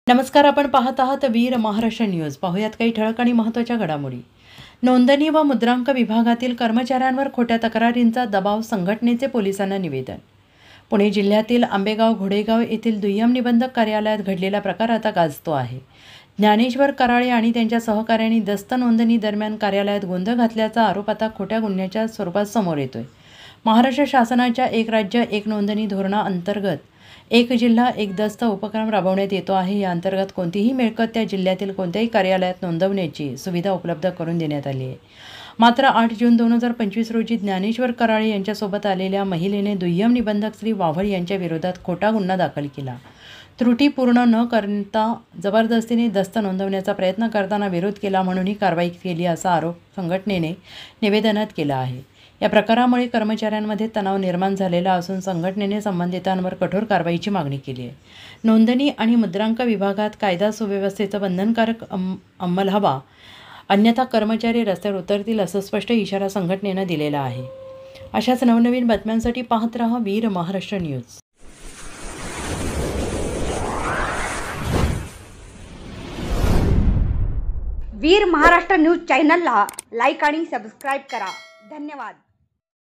नमस्कार, आपण पाहत आहात वीर महाराष्ट्र न्यूज। पाहुयात काही ठळक आणि महत्त्वाच्या घडामोडी। नोंदणी व मुद्रांक विभागातील कर्मचाऱ्यांवर खोट्या तक्रारींचा दबाव, संघटनेचे पोलिसांना निवेदन। पुणे जिल्ह्यातील आंबेगाव घोडेगाव येथील दुय्यम निबंधक कार्यालयात घडलेला प्रकार आता गाजतो आहे। ज्ञानेश्वर कराळे आणि त्यांच्या सहकाऱ्यांनी दस्त नोंदणी दरम्यान कार्यालयात गोंधळ घातल्याचा आरोप आता खोट्या गुन्ह्याच्या स्वरूपात समोर येतोय। महाराष्ट्र शासनाच्या एक राज्य एक नोंदणी धोरणाअंतर्गत एक जिल्हा एक दस्त उपक्रम राबवण्यात येतो आहे। या अंतर्गत कोणतीही मिळकत त्या जिल्ह्यातील कोणत्याही कार्यालयात नोंदवण्याची सुविधा उपलब्ध करून देण्यात आली आहे। मात्र 8 जून 2025 रोजी ज्ञानेश्वर कराळे यांच्यासोबत आलेल्या महिलेने दुय्यम निबंधक श्री वाव्हळ यांच्या विरोधात खोटा गुन्हा दाखल केला। त्रुटी पूर्ण न करता जबरदस्तीने दस्त नोंदवण्याचा प्रयत्न करताना विरोध केला म्हणून ही कारवाई केली असा आरोप संघटनेने निवेदनात केला आहे। या प्रकारामुळे कर्मचाऱ्यांमध्ये तणाव निर्माण झालेला असून संघटनेने संबंधितांवर कठोर कारवाईची मागणी केली आहे। नोंदणी आणि मुद्रांक विभागात कायदा सुव्यवस्थेचा बंधनकारक अंमल हवा, अन्यथा कर्मचारी रस्त्यावर उतरतील असं स्पष्ट इशारा संघटनेने दिलेला आहे। अशाच नवनवीन बातम्यांसाठी पाहत रहा वीर महाराष्ट्र न्यूज। वीर महाराष्ट्र न्यूज चॅनलला लाईक आणि सबस्क्राइब करा। धन्यवाद।